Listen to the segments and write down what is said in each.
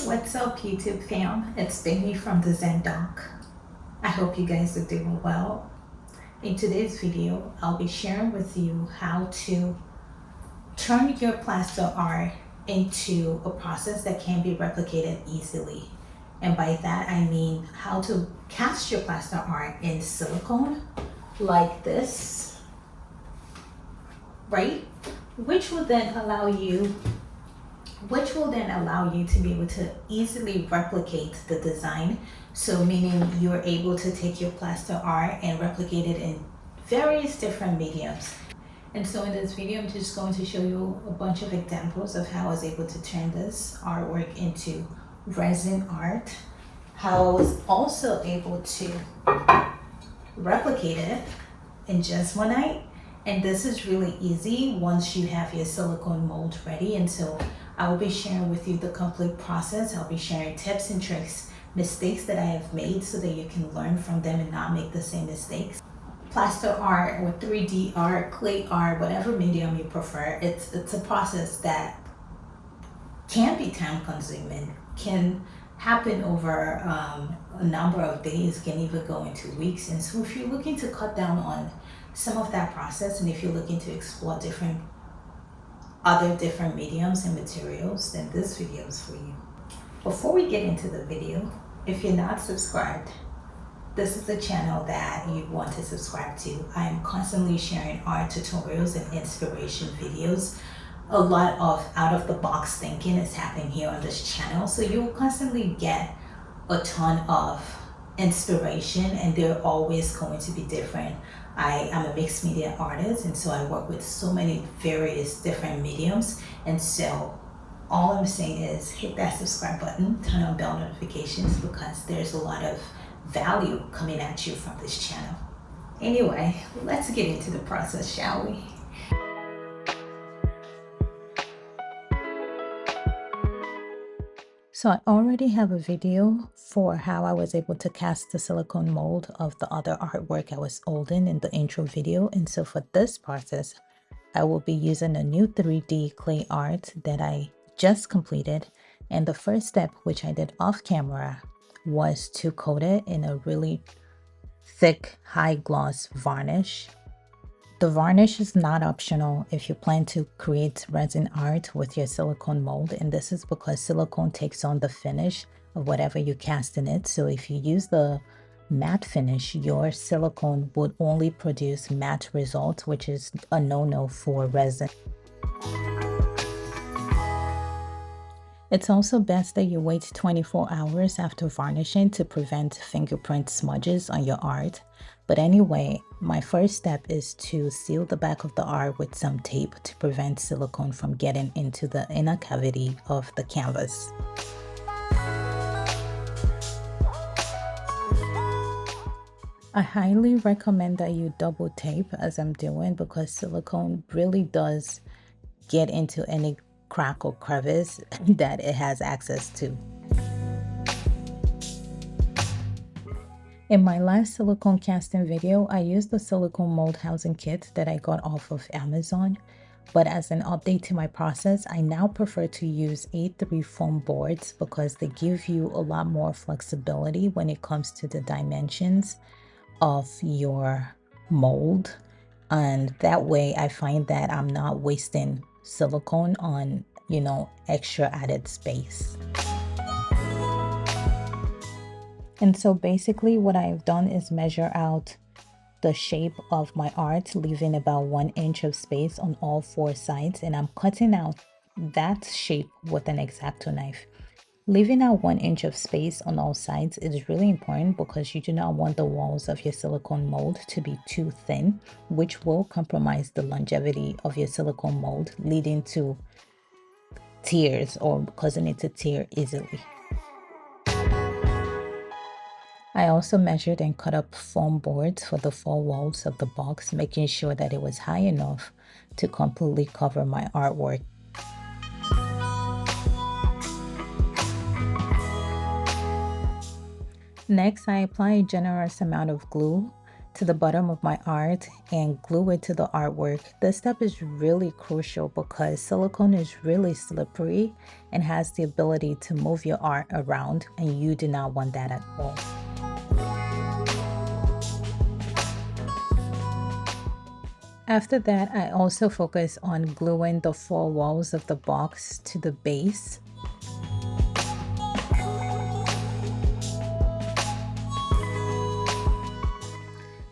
What's up, YouTube fam? It's Baby from TheZenDoc. I hope you guys are doing well. In today's video, I'll be sharing with you how to turn your plaster art into a process that can be replicated easily. And by that, I mean how to cast your plaster art in silicone like this, right? Which will then allow you to be able to easily replicate the design. So meaning you're able to take your plaster art and replicate it in various different mediums. And so in this video, I'm just going to show you a bunch of examples of how I was able to turn this artwork into resin art, how I was also able to replicate it in just one night. And this is really easy once you have your silicone mold ready. And so I will be sharing with you the complete process. I'll be sharing tips and tricks, mistakes that I have made so that you can learn from them and not make the same mistakes. Plaster art or 3D art, clay art, whatever medium you prefer, it's a process that can be time consuming, can happen over a number of days, can even go into weeks. And so if you're looking to cut down on some of that process, and if you're looking to explore other different mediums and materials, then this video is for you. Before we get into the video, if you're not subscribed, this is the channel that you want to subscribe to. I'm constantly sharing art tutorials and inspiration videos. A lot of out-of-the-box thinking is happening here on this channel, so you'll constantly get a ton of inspiration, and they're always going to be different. I am a mixed media artist, and so I work with so many various different mediums. And so all I'm saying is hit that subscribe button, turn on bell notifications, because there's a lot of value coming at you from this channel. Anyway, let's get into the process, shall we? So I already have a video for how I was able to cast the silicone mold of the other artwork I was holding in the intro video. And so for this process, I will be using a new 3D clay art that I just completed. And the first step, which I did off camera, was to coat it in a really thick, high gloss varnish. The varnish is not optional if you plan to create resin art with your silicone mold, and this is because silicone takes on the finish of whatever you cast in it. So if you use the matte finish, your silicone would only produce matte results, which is a no-no for resin. It's also best that you wait 24 hours after varnishing to prevent fingerprint smudges on your art. But anyway, my first step is to seal the back of the art with some tape to prevent silicone from getting into the inner cavity of the canvas. I highly recommend that you double tape as I'm doing, because silicone really does get into any crack or crevice that it has access to. In my last silicone casting video, I used the silicone mold housing kit that I got off of Amazon, but as an update to my process, I now prefer to use A3 foam boards because they give you a lot more flexibility when it comes to the dimensions of your mold. And that way I find that I'm not wasting silicone on, extra added space. And so basically what I've done is measure out the shape of my art, leaving about 1 inch of space on all 4 sides, and I'm cutting out that shape with an X-Acto knife. Leaving out 1 inch of space on all sides is really important because you do not want the walls of your silicone mold to be too thin, which will compromise the longevity of your silicone mold, leading to tears or causing it to tear easily. I also measured and cut up foam boards for the 4 walls of the box, making sure that it was high enough to completely cover my artwork. Next, I apply a generous amount of glue to the bottom of my art and glue it to the artwork. This step is really crucial because silicone is really slippery and has the ability to move your art around, and you do not want that at all. After that, I also focus on gluing the four walls of the box to the base.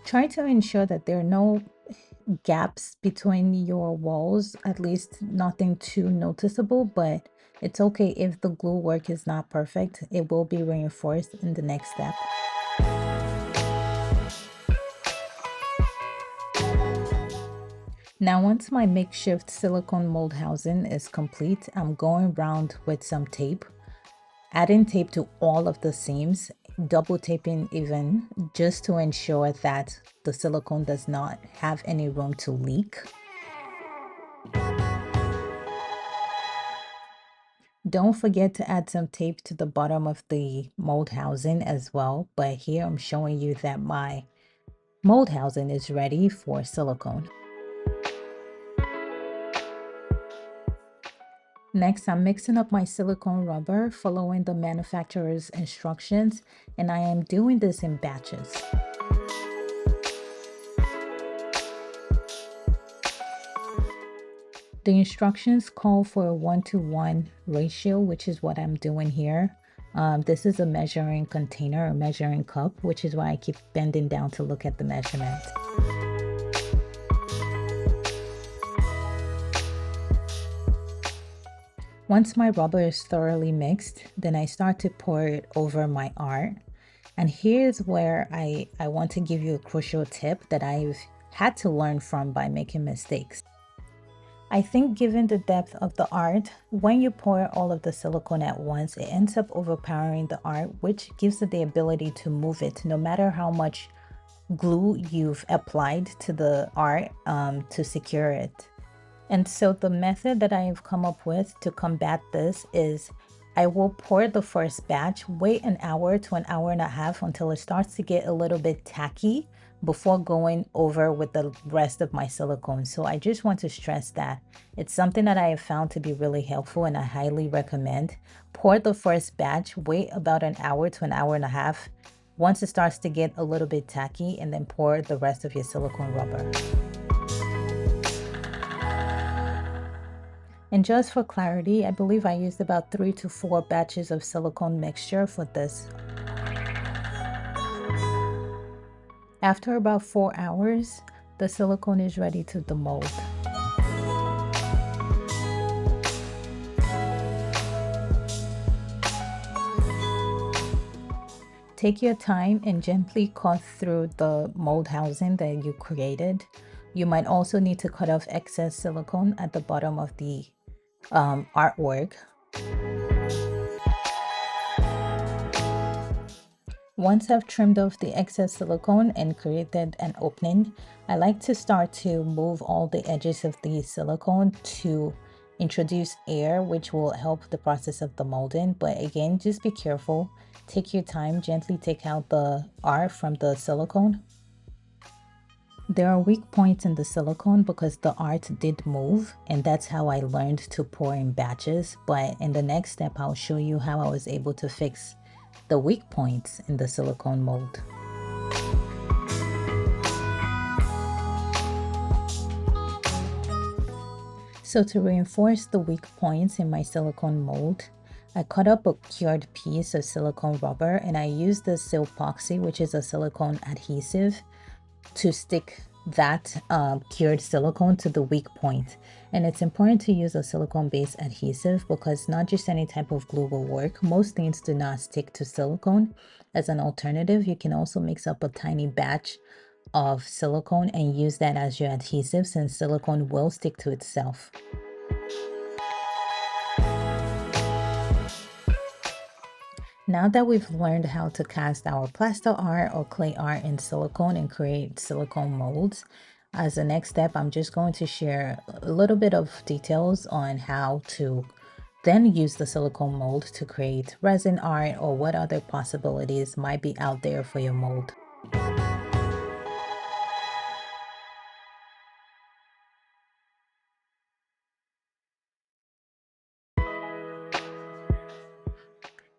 Try to ensure that there are no gaps between your walls, at least nothing too noticeable, but it's okay if the glue work is not perfect. It will be reinforced in the next step. Now, once my makeshift silicone mold housing is complete, I'm going around with some tape, adding tape to all of the seams, double taping even, just to ensure that the silicone does not have any room to leak. Don't forget to add some tape to the bottom of the mold housing as well, but here I'm showing you that my mold housing is ready for silicone. Next, I'm mixing up my silicone rubber following the manufacturer's instructions, and I am doing this in batches. The instructions call for a 1-to-1 ratio, which is what I'm doing here. This is a measuring container, a measuring cup, which is why I keep bending down to look at the measurement. Once my rubber is thoroughly mixed, then I start to pour it over my art. And here's where I want to give you a crucial tip that I've had to learn from by making mistakes. I think given the depth of the art, when you pour all of the silicone at once, it ends up overpowering the art, which gives it the ability to move it no matter how much glue you've applied to the art to secure it. And so the method that I've come up with to combat this is I will pour the first batch, wait an hour to an hour and a half until it starts to get a little bit tacky before going over with the rest of my silicone. So I just want to stress that it's something that I have found to be really helpful and I highly recommend. Pour the first batch, wait about an hour to an hour and a half once it starts to get a little bit tacky, and then pour the rest of your silicone rubber. And just for clarity, I believe I used about 3 to 4 batches of silicone mixture for this. After about 4 hours, the silicone is ready to demold. Take your time and gently cut through the mold housing that you created. You might also need to cut off excess silicone at the bottom of the artwork. Once I've trimmed off the excess silicone and created an opening, I like to start to move all the edges of the silicone to introduce air, which will help the process of the molding. But again, just be careful. Take your time, gently take out the art from the silicone. There are weak points in the silicone because the art did move, and that's how I learned to pour in batches. But in the next step, I'll show you how I was able to fix the weak points in the silicone mold. So to reinforce the weak points in my silicone mold, I cut up a cured piece of silicone rubber and I used the epoxy, which is a silicone adhesive, to stick that cured silicone to the weak point. And it's important to use a silicone-based adhesive because not just any type of glue will work. Most things do not stick to silicone. As an alternative, you can also mix up a tiny batch of silicone and use that as your adhesive, since silicone will stick to itself. Now that we've learned how to cast our plaster art or clay art in silicone and create silicone molds, as the next step, I'm just going to share a little bit of details on how to then use the silicone mold to create resin art or what other possibilities might be out there for your mold.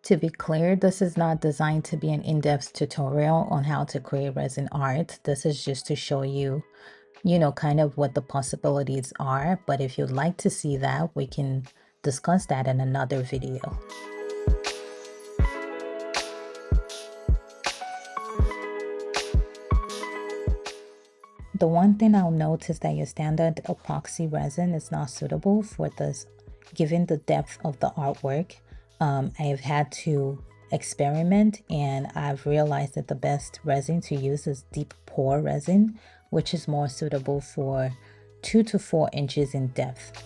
To be clear, this is not designed to be an in-depth tutorial on how to create resin art. This is just to show you, kind of what the possibilities are. But if you'd like to see that, we can discuss that in another video. The one thing I'll note is that your standard epoxy resin is not suitable for this, given the depth of the artwork. I've had to experiment, and I've realized that the best resin to use is deep pore resin, which is more suitable for 2 to 4 inches in depth.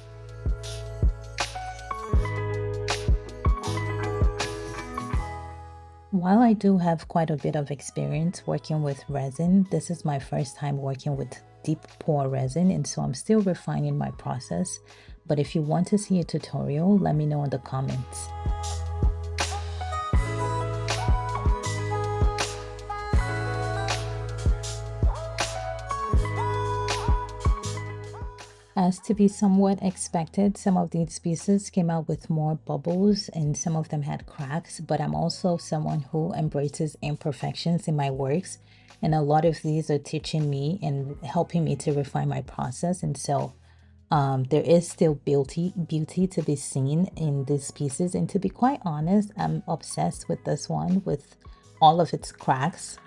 While I do have quite a bit of experience working with resin, this is my first time working with deep pore resin, and so I'm still refining my process. But if you want to see a tutorial, let me know in the comments. As to be somewhat expected, some of these pieces came out with more bubbles and some of them had cracks, but I'm also someone who embraces imperfections in my works, and a lot of these are teaching me and helping me to refine my process. And so there is still beauty to be seen in these pieces, and to be quite honest, I'm obsessed with this one with all of its cracks.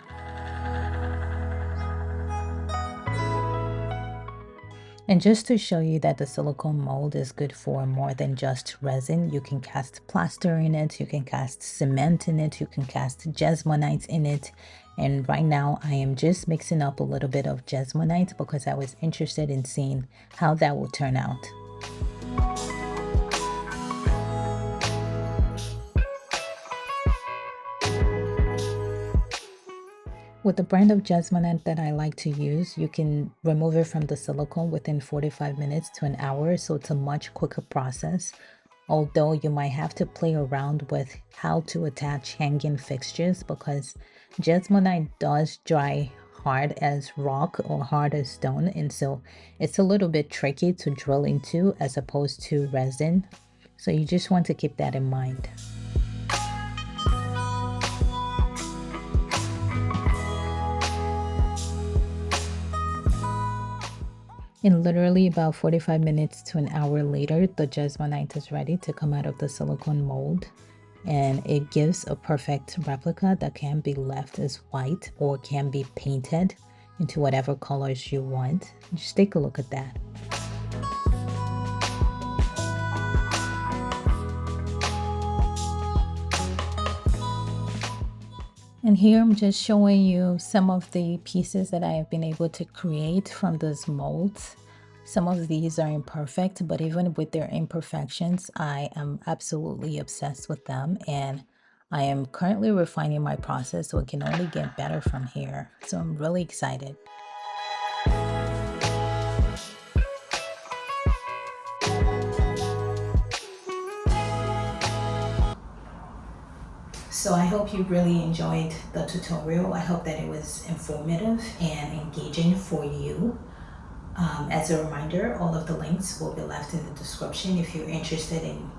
And just to show you that the silicone mold is good for more than just resin, you can cast plaster in it, you can cast cement in it, you can cast Jesmonite in it. And right now I am just mixing up a little bit of Jesmonite because I was interested in seeing how that will turn out. With the brand of Jesmonite that I like to use, you can remove it from the silicone within 45 minutes to an hour, so it's a much quicker process. Although you might have to play around with how to attach hanging fixtures because Jesmonite does dry hard as rock or hard as stone, and so it's a little bit tricky to drill into as opposed to resin. So you just want to keep that in mind. In literally about 45 minutes to an hour later, the Jesmonite is ready to come out of the silicone mold, and it gives a perfect replica that can be left as white or can be painted into whatever colors you want. Just take a look at that. And here I'm just showing you some of the pieces that I have been able to create from those molds. Some of these are imperfect, but even with their imperfections, I am absolutely obsessed with them. And I am currently refining my process, so it can only get better from here. So I'm really excited. So I hope you really enjoyed the tutorial. I hope that it was informative and engaging for you. As a reminder, all of the links will be left in the description if you're interested in,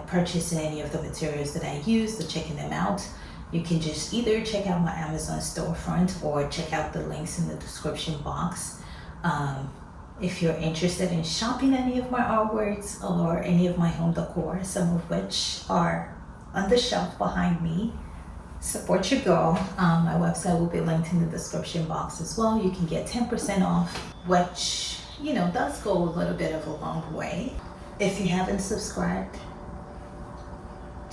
purchasing any of the materials that I use or checking them out. You can just either check out my Amazon storefront or check out the links in the description box. If you're interested in shopping any of my artworks or any of my home decor, some of which are on the shelf behind me, support your girl. My website will be linked in the description box as well. You can get 10% off, which, does go a little bit of a long way. If you haven't subscribed,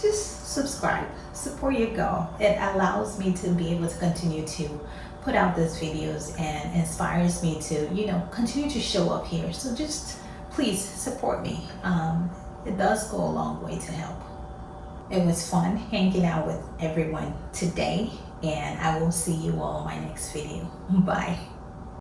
just subscribe, support your girl. It allows me to be able to continue to put out these videos and inspires me to, continue to show up here. So just please support me. It does go a long way to help. It was fun hanging out with everyone today, and I will see you all in my next video. Bye.